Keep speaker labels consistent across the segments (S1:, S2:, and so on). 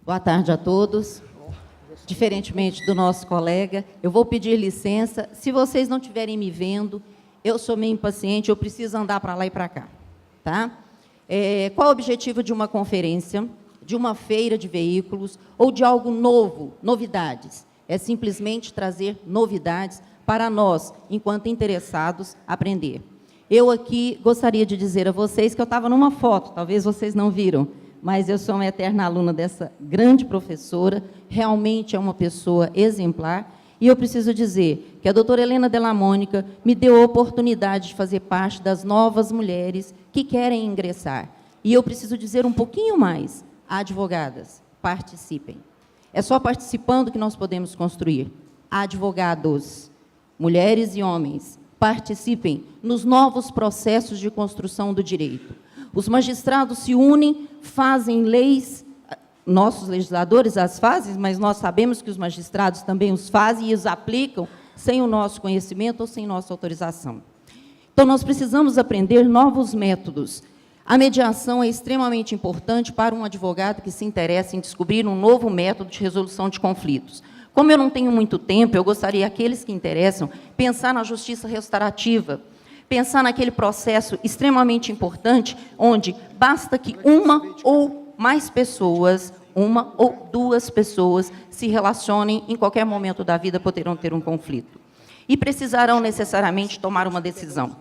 S1: Boa tarde a todos. Diferentemente do nosso colega, eu vou pedir licença. Se vocês não estiverem me vendo, eu sou meio impaciente, eu preciso andar para lá e para cá. Tá? Qual o objetivo de uma conferência, de uma feira de veículos ou de algo novo, novidades? É simplesmente trazer novidades para nós, enquanto interessados, aprender. Eu aqui gostaria de dizer a vocês que eu estava numa foto, talvez vocês não viram, mas eu sou uma eterna aluna dessa grande professora, realmente é uma pessoa exemplar, e eu preciso dizer que a doutora Helena Della Mônica me deu a oportunidade de fazer parte das novas mulheres que querem ingressar. E eu preciso dizer um pouquinho mais, advogadas, participem. É só participando que nós podemos construir. Advogados, mulheres e homens, participem nos novos processos de construção do direito. Os magistrados se unem, fazem leis, nossos legisladores as fazem, mas nós sabemos que os magistrados também os fazem e os aplicam sem o nosso conhecimento ou sem nossa autorização. Então, nós precisamos aprender novos métodos. A mediação é extremamente importante para um advogado que se interessa em descobrir um novo método de resolução de conflitos. Como eu não tenho muito tempo, eu gostaria, aqueles que interessam, pensar na justiça restaurativa, pensar naquele processo extremamente importante, onde basta que uma ou mais pessoas, uma ou duas pessoas, se relacionem em qualquer momento da vida, poderão ter um conflito. E precisarão necessariamente tomar uma decisão.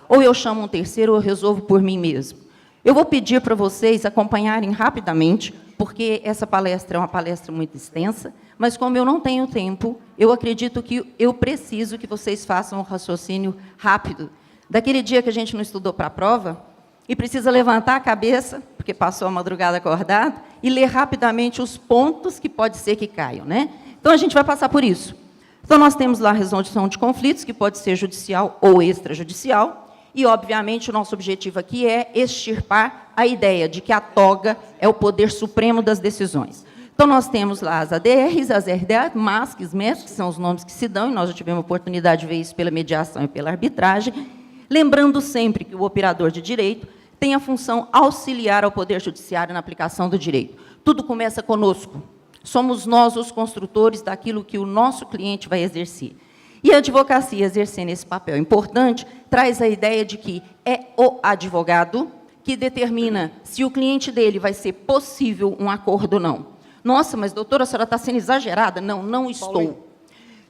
S1: Ou eu chamo um terceiro, ou eu resolvo por mim mesmo. Eu vou pedir para vocês acompanharem rapidamente, porque essa palestra é uma palestra muito extensa, mas como eu não tenho tempo, eu acredito que eu preciso que vocês façam um raciocínio rápido. Daquele dia que a gente não estudou para a prova, e precisa levantar a cabeça, porque passou a madrugada acordado, e ler rapidamente os pontos que pode ser que caiam, né? Então, a gente vai passar por isso. Então, nós temos lá a resolução de conflitos, que pode ser judicial ou extrajudicial, e, obviamente, o nosso objetivo aqui é extirpar a ideia de que a toga é o poder supremo das decisões. Então, nós temos lá as ADRs, as RDA, MASCs, MES, que são os nomes que se dão, e nós já tivemos a oportunidade de ver isso pela mediação e pela arbitragem, lembrando sempre que o operador de direito tem a função auxiliar ao Poder Judiciário na aplicação do direito. Tudo começa conosco. Somos nós os construtores daquilo que o nosso cliente vai exercer. E a advocacia, exercendo esse papel importante, traz a ideia de que é o advogado que determina se o cliente dele vai ser possível um acordo ou não. Nossa, mas, doutora, a senhora está sendo exagerada. Não, não estou.
S2: Paulinho.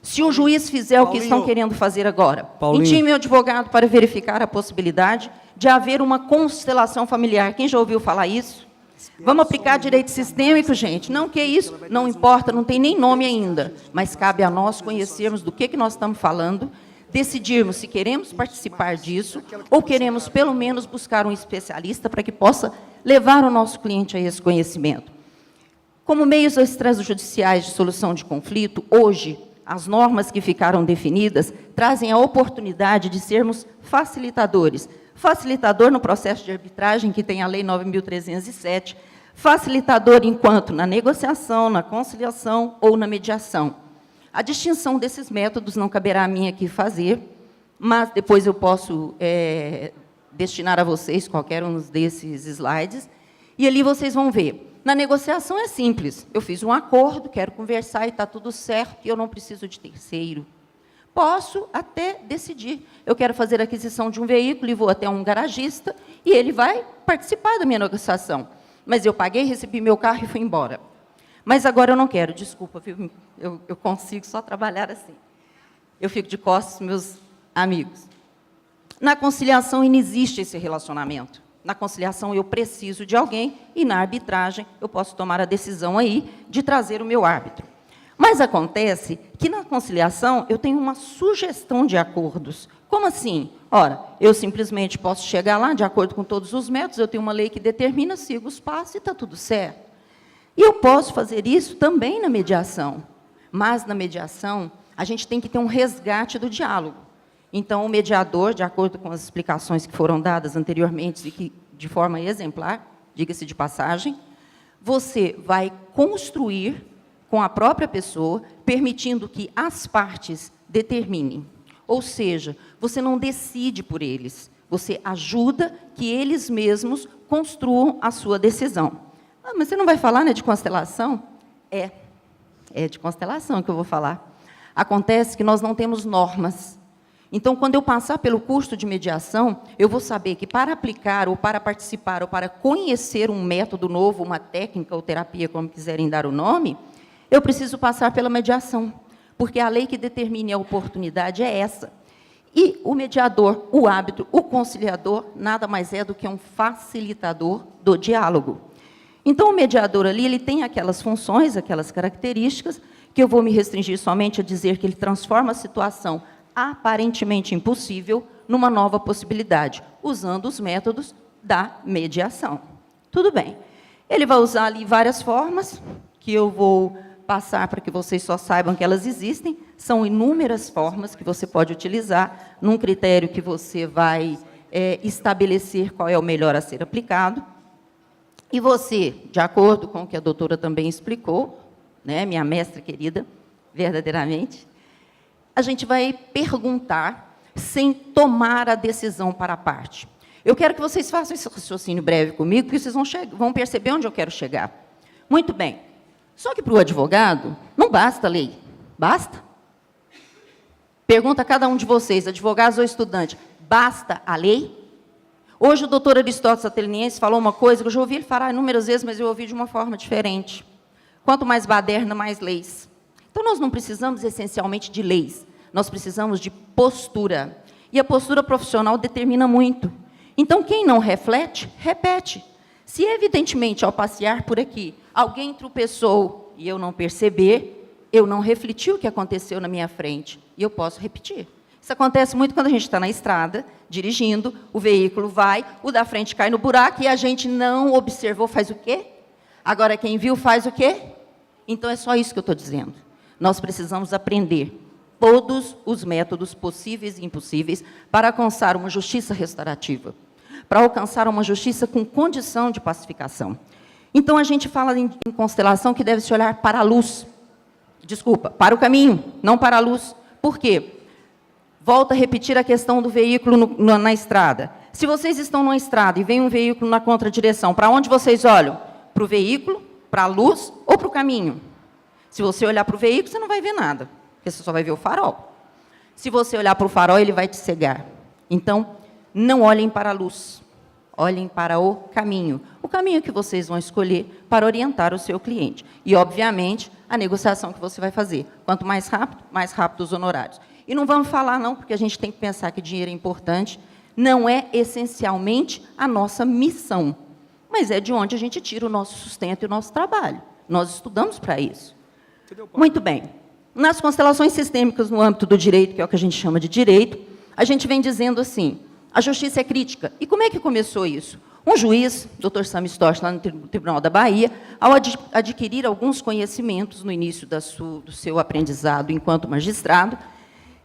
S1: Se o juiz fizer o que estão querendo fazer agora, intime o advogado para verificar a possibilidade de haver uma constelação familiar. Quem já ouviu falar isso? Vamos aplicar direito sistêmico, gente? Não, que isso? Não importa, não tem nem nome ainda. Mas cabe a nós conhecermos do que nós estamos falando, decidirmos se queremos participar disso ou queremos, pelo menos, buscar um especialista para que possa levar o nosso cliente a esse conhecimento. Como meios extrajudiciais de solução de conflito, hoje, as normas que ficaram definidas trazem a oportunidade de sermos facilitadores. Facilitador no processo de arbitragem, que tem a Lei 9.307, facilitador enquanto na negociação, na conciliação ou na mediação. A distinção desses métodos não caberá a mim aqui fazer, mas depois eu posso destinar a vocês qualquer um desses slides, e ali vocês vão ver. Na negociação é simples. Eu fiz um acordo, quero conversar e está tudo certo, e eu não preciso de terceiro. Posso até decidir. Eu quero fazer a aquisição de um veículo e vou até um garagista, e ele vai participar da minha negociação. Mas eu paguei, recebi meu carro e fui embora. Mas agora eu não quero, desculpa, viu? Eu consigo só trabalhar assim. Eu fico de costas, meus amigos. Na conciliação, não existe esse relacionamento. Na conciliação, eu preciso de alguém, e na arbitragem, eu posso tomar a decisão aí de trazer o meu árbitro. Mas acontece que, na conciliação, eu tenho uma sugestão de acordos. Como assim? Ora, eu simplesmente posso chegar lá, de acordo com todos os métodos, eu tenho uma lei que determina, sigo os passos e está tudo certo. E eu posso fazer isso também na mediação. Mas, na mediação, a gente tem que ter um resgate do diálogo. Então, o mediador, de acordo com as explicações que foram dadas anteriormente, e que, de forma exemplar, diga-se de passagem, você vai construir com a própria pessoa, permitindo que as partes determinem. Ou seja, você não decide por eles, você ajuda que eles mesmos construam a sua decisão. Ah, mas você não vai falar, né, de constelação? É de constelação que eu vou falar. Acontece que nós não temos normas. Então, quando eu passar pelo curso de mediação, eu vou saber que para aplicar, ou para participar, ou para conhecer um método novo, uma técnica ou terapia, como quiserem dar o nome, eu preciso passar pela mediação, porque a lei que determine a oportunidade é essa. E o mediador, o árbitro, o conciliador, nada mais é do que um facilitador do diálogo. Então, o mediador ali, ele tem aquelas funções, aquelas características, que eu vou me restringir somente a dizer que ele transforma a situação aparentemente impossível numa nova possibilidade, usando os métodos da mediação. Tudo bem. Ele vai usar ali várias formas, que eu vou passar para que vocês só saibam que elas existem. São inúmeras formas que você pode utilizar, num critério que você vai estabelecer qual é o melhor a ser aplicado. E você, de acordo com o que a doutora também explicou, né, minha mestra querida, verdadeiramente, a gente vai perguntar sem tomar a decisão para a parte. Eu quero que vocês façam esse raciocínio breve comigo, porque vocês vão perceber onde eu quero chegar. Muito bem. Só que para o advogado, não basta a lei. Basta? Pergunta a cada um de vocês, advogados ou estudante, basta a lei? Hoje o doutor Aristóteles Ateniense falou uma coisa que eu já ouvi ele falar inúmeras vezes, mas eu ouvi de uma forma diferente. Quanto mais baderna, mais leis. Então, nós não precisamos essencialmente de leis, nós precisamos de postura. E a postura profissional determina muito. Então, quem não reflete, repete. Se, evidentemente, ao passear por aqui, alguém tropeçou e eu não perceber, eu não refleti o que aconteceu na minha frente, e eu posso repetir. Isso acontece muito quando a gente está na estrada, dirigindo, o veículo vai, o da frente cai no buraco, e a gente não observou, faz o quê? Agora, quem viu, faz o quê? Então, é só isso que eu estou dizendo. Nós precisamos aprender todos os métodos possíveis e impossíveis para alcançar uma justiça restaurativa, para alcançar uma justiça com condição de pacificação. Então, a gente fala em constelação que deve se olhar para a luz. Desculpa, para o caminho, não para a luz. Por quê? Volto a repetir a questão do veículo na estrada. Se vocês estão numa estrada e vem um veículo na contradireção, para onde vocês olham? Para o veículo, para a luz ou para o caminho? Se você olhar para o veículo, você não vai ver nada, porque você só vai ver o farol. Se você olhar para o farol, ele vai te cegar. Então, não olhem para a luz, olhem para o caminho que vocês vão escolher para orientar o seu cliente. E, obviamente, a negociação que você vai fazer. Quanto mais rápido os honorários. E não vamos falar, não, porque a gente tem que pensar que dinheiro é importante, não é essencialmente a nossa missão, mas é de onde a gente tira o nosso sustento e o nosso trabalho. Nós estudamos para isso. Muito bem. Nas constelações sistêmicas no âmbito do direito, que é o que a gente chama de direito, a gente vem dizendo assim, a justiça é crítica. E como é que começou isso? Um juiz, Dr. Sam Storch, lá no Tribunal da Bahia, ao adquirir alguns conhecimentos no início do seu aprendizado enquanto magistrado,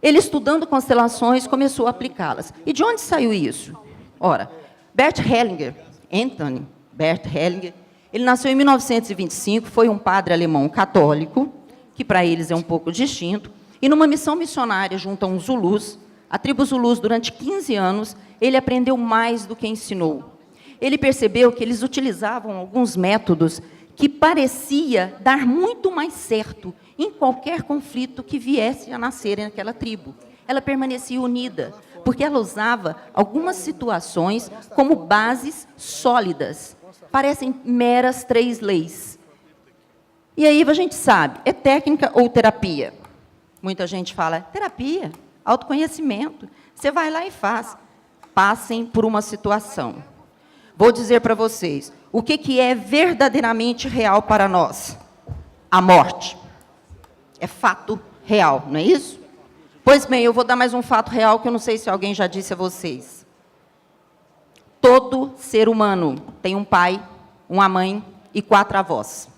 S1: ele, estudando constelações, começou a aplicá-las. E de onde saiu isso? Ora, Bert Hellinger, Anthony Bert Hellinger, ele nasceu em 1925, foi um padre alemão católico, que para eles é um pouco distinto, e numa missão missionária junto a uns Zulus, a tribo Zulus, durante 15 anos, ele aprendeu mais do que ensinou. Ele percebeu que eles utilizavam alguns métodos que parecia dar muito mais certo em qualquer conflito que viesse a nascer naquela tribo. Ela permanecia unida, porque ela usava algumas situações como bases sólidas. Parecem meras 3 leis. E aí a gente sabe, é técnica ou terapia? Muita gente fala, terapia, autoconhecimento. Você vai lá e faz. Passem por uma situação. Vou dizer para vocês, o que é verdadeiramente real para nós? A morte. É fato real, não é isso? Pois bem, eu vou dar mais um fato real que eu não sei se alguém já disse a vocês. Todo ser humano tem um pai, uma mãe e 4 avós.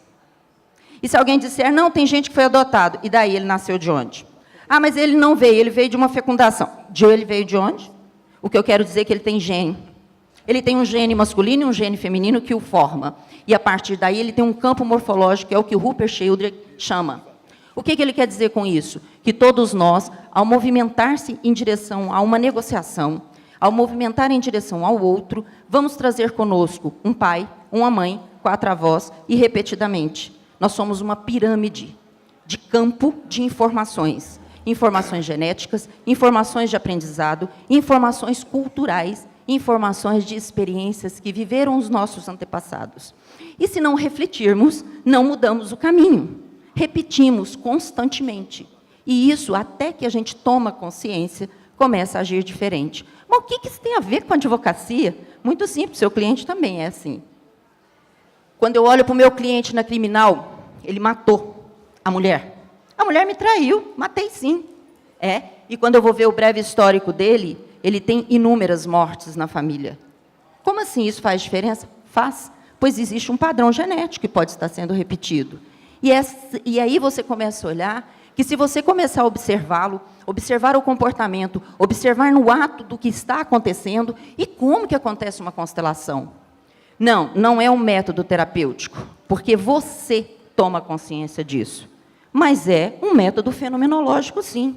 S1: E se alguém disser, não, tem gente que foi adotado, e daí ele nasceu de onde? Ah, mas ele não veio, ele veio de uma fecundação. Ele veio de onde? O que eu quero dizer é que ele tem gene. Ele tem um gene masculino e um gene feminino que o forma. E, a partir daí, ele tem um campo morfológico, que é o que o Rupert Sheldrake chama. O que ele quer dizer com isso? Que todos nós, ao movimentar-se em direção a uma negociação, ao movimentar em direção ao outro, vamos trazer conosco um pai, uma mãe, 4 avós e repetidamente. Nós somos uma pirâmide de campo de informações. Informações genéticas, informações de aprendizado, informações culturais, informações de experiências que viveram os nossos antepassados. E se não refletirmos, não mudamos o caminho. Repetimos constantemente. E isso, até que a gente toma consciência, começa a agir diferente. Mas o que isso tem a ver com a advocacia? Muito simples, seu cliente também é assim. Quando eu olho para o meu cliente na criminal, ele matou a mulher. A mulher me traiu, matei sim. E quando eu vou ver o breve histórico dele, ele tem inúmeras mortes na família. Como assim isso faz diferença? Faz, pois existe um padrão genético que pode estar sendo repetido. E aí você começa a olhar que se você começar a observá-lo, observar o comportamento, observar no ato do que está acontecendo e como que acontece uma constelação. Não é um método terapêutico, porque você toma consciência disso. Mas é um método fenomenológico, sim.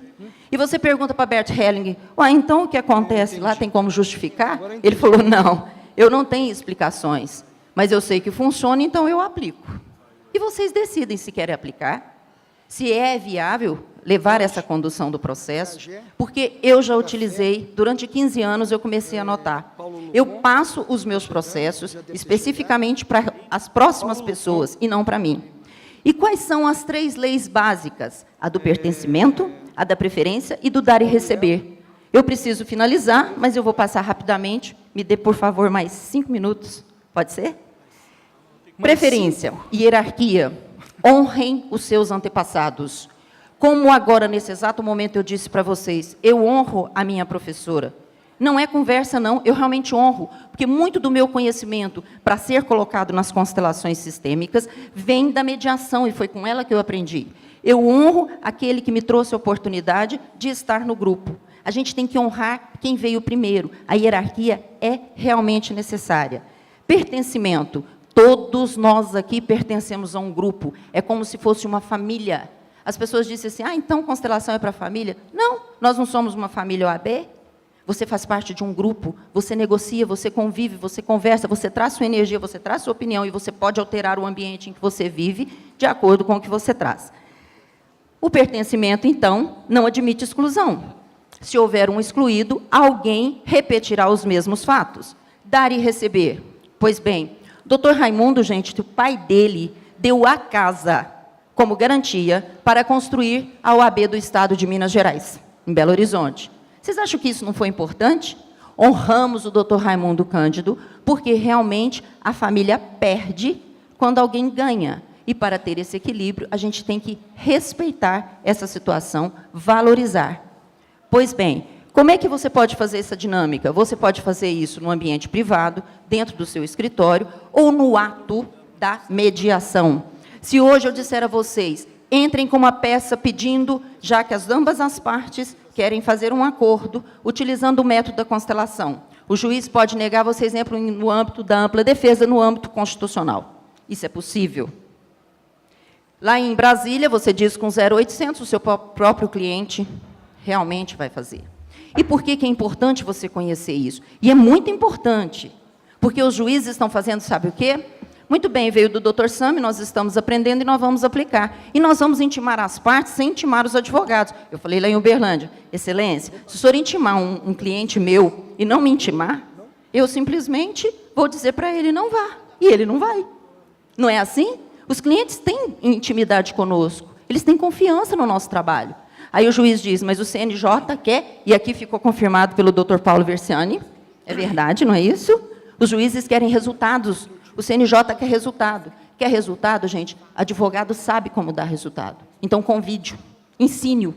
S1: E você pergunta para Bert Helling, então o que acontece lá tem como justificar? Ele falou, não, eu não tenho explicações, mas eu sei que funciona, então eu aplico. E vocês decidem se querem aplicar, se é viável levar essa condução do processo, porque eu já utilizei, durante 15 anos eu comecei a anotar. Eu passo os meus processos especificamente para as próximas pessoas e não para mim. E quais são as 3 leis básicas? A do pertencimento, a da preferência e do dar e receber. Eu preciso finalizar, mas eu vou passar rapidamente. Me dê, por favor, mais 5 minutos. Pode ser? Preferência, hierarquia. Honrem os seus antepassados. Como agora, nesse exato momento, eu disse para vocês, eu honro a minha professora. Não é conversa, não, eu realmente honro, porque muito do meu conhecimento para ser colocado nas constelações sistêmicas vem da mediação, e foi com ela que eu aprendi. Eu honro aquele que me trouxe a oportunidade de estar no grupo. A gente tem que honrar quem veio primeiro. A hierarquia é realmente necessária. Pertencimento. Todos nós aqui pertencemos a um grupo. É como se fosse uma família. As pessoas dizem assim, então constelação é para a família? Não, nós não somos uma família OAB. Você faz parte de um grupo, você negocia, você convive, você conversa, você traz sua energia, você traz sua opinião e você pode alterar o ambiente em que você vive de acordo com o que você traz. O pertencimento, então, não admite exclusão. Se houver um excluído, alguém repetirá os mesmos fatos. Dar e receber. Pois bem, Dr. Raimundo, gente, o pai dele deu a casa como garantia para construir a OAB do Estado de Minas Gerais, em Belo Horizonte. Vocês acham que isso não foi importante? Honramos o Dr. Raimundo Cândido, porque realmente a família perde quando alguém ganha. E para ter esse equilíbrio, a gente tem que respeitar essa situação, valorizar. Pois bem, como é que você pode fazer essa dinâmica? Você pode fazer isso no ambiente privado, dentro do seu escritório, ou no ato da mediação. Se hoje eu disser a vocês, entrem com uma peça pedindo, já que ambas as partes querem fazer um acordo, utilizando o método da constelação. O juiz pode negar vocês, exemplo, no âmbito da ampla defesa, no âmbito constitucional. Isso é possível. Lá em Brasília, você diz com 0800, o seu próprio cliente realmente vai fazer. E por que é importante você conhecer isso? E é muito importante, porque os juízes estão fazendo, sabe o quê? Muito bem, veio do Dr. Sami, nós estamos aprendendo e nós vamos aplicar. E nós vamos intimar as partes sem intimar os advogados. Eu falei lá em Uberlândia, excelência, se o senhor intimar um cliente meu e não me intimar, eu simplesmente vou dizer para ele, não vá. E ele não vai. Não é assim? Os clientes têm intimidade conosco, eles têm confiança no nosso trabalho. Aí o juiz diz, mas o CNJ quer, e aqui ficou confirmado pelo Dr. Paulo Versiani, é verdade, não é isso? Os juízes querem resultados. O CNJ quer resultado. Quer resultado, gente? Advogado sabe como dar resultado. Então, convide-o, ensine-o,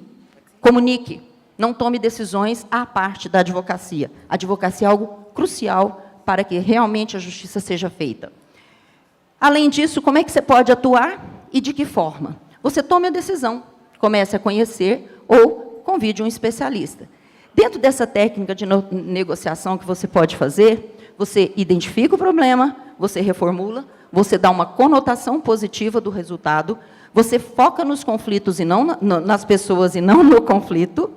S1: comunique. Não tome decisões à parte da advocacia. A advocacia é algo crucial para que realmente a justiça seja feita. Além disso, como é que você pode atuar e de que forma? Você tome a decisão, comece a conhecer ou convide um especialista. Dentro dessa técnica de negociação que você pode fazer, você identifica o problema, você reformula, você dá uma conotação positiva do resultado, você foca nos conflitos e não nas pessoas e não no conflito,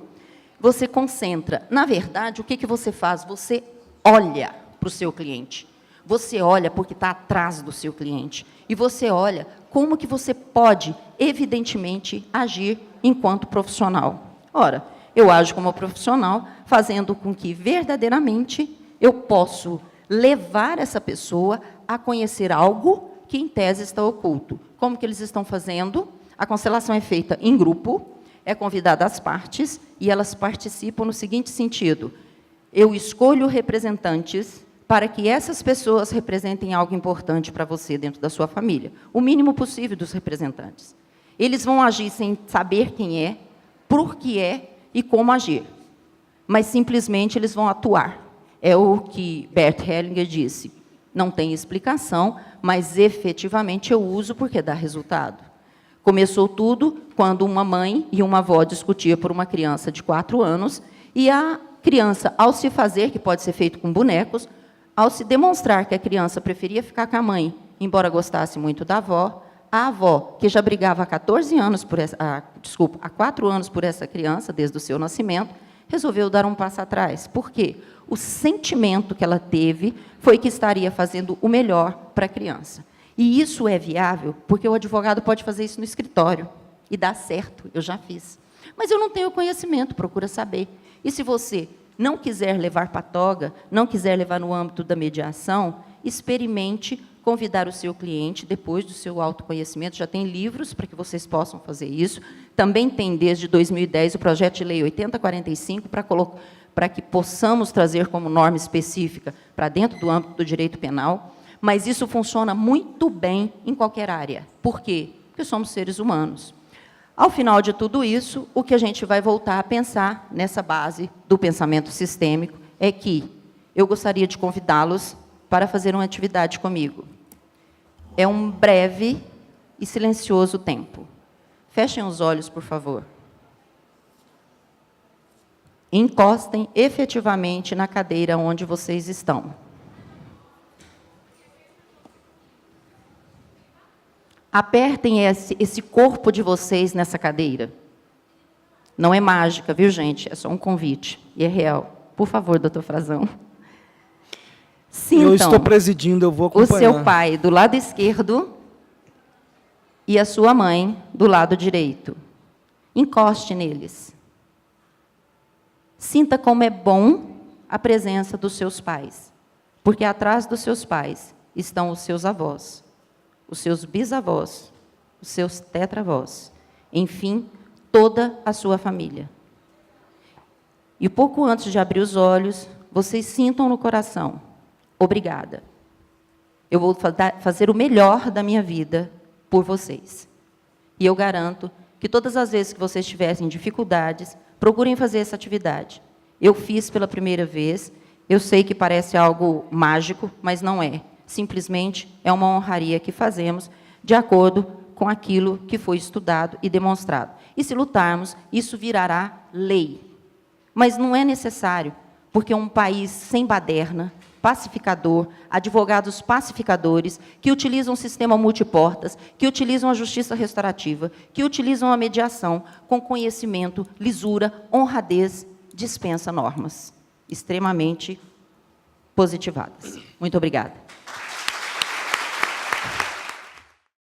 S1: você concentra. Na verdade, o que você faz? Você olha para o seu cliente. Você olha porque está atrás do seu cliente. E você olha como que você pode, evidentemente, agir enquanto profissional. Ora, eu ajo como profissional, fazendo com que, verdadeiramente, eu possa levar essa pessoa a conhecer algo que, em tese, está oculto. Como que eles estão fazendo? A constelação é feita em grupo, é convidada as partes, e elas participam no seguinte sentido: eu escolho representantes para que essas pessoas representem algo importante para você dentro da sua família. O mínimo possível dos representantes. Eles vão agir sem saber quem é, por que é e como agir. Mas, simplesmente, eles vão atuar. É o que Bert Hellinger disse. Não tem explicação, mas, efetivamente, eu uso porque dá resultado. Começou tudo quando uma mãe e uma avó discutiam por uma criança de 4 anos, e a criança, ao se fazer, que pode ser feito com bonecos, ao se demonstrar que a criança preferia ficar com a mãe, embora gostasse muito da avó, a avó, que já brigava há 14 anos por essa, há 4 anos por essa criança, desde o seu nascimento, resolveu dar um passo atrás. Por quê? O sentimento que ela teve foi que estaria fazendo o melhor para a criança. E isso é viável, porque o advogado pode fazer isso no escritório, e dá certo, eu já fiz. Mas eu não tenho conhecimento, procura saber. E se você não quiser levar para a toga, não quiser levar no âmbito da mediação, experimente convidar o seu cliente, depois do seu autoconhecimento. Já tem livros para que vocês possam fazer isso. Também tem, desde 2010, o projeto de lei 8045, para que possamos trazer como norma específica para dentro do âmbito do direito penal. Mas isso funciona muito bem em qualquer área. Por quê? Porque somos seres humanos. Ao final de tudo isso, o que a gente vai voltar a pensar nessa base do pensamento sistêmico é que eu gostaria de convidá-los para fazer uma atividade comigo. É um breve e silencioso tempo. Fechem os olhos, por favor. Encostem efetivamente na cadeira onde vocês estão. Apertem esse corpo de vocês nessa cadeira. Não é mágica, viu, gente? É só um convite. E é real. Por favor, doutor Frazão. Sintam
S2: eu estou presidindo, eu vou acompanhar.
S1: O seu pai do lado esquerdo e a sua mãe do lado direito. Encoste neles. Sinta como é bom a presença dos seus pais. Porque atrás dos seus pais estão os seus avós, os seus bisavós, os seus tetravós, enfim, toda a sua família. E pouco antes de abrir os olhos, vocês sintam no coração: obrigada. Eu vou fazer o melhor da minha vida por vocês. E eu garanto que todas as vezes que vocês tiverem dificuldades, procurem fazer essa atividade. Eu fiz pela primeira vez, eu sei que parece algo mágico, mas não é. Simplesmente é uma honraria que fazemos de acordo com aquilo que foi estudado e demonstrado. E se lutarmos, isso virará lei. Mas não é necessário, porque um país sem baderna, pacificador, advogados pacificadores, que utilizam o sistema multiportas, que utilizam a justiça restaurativa, que utilizam a mediação, com conhecimento, lisura, honradez, dispensa normas extremamente positivadas. Muito obrigada.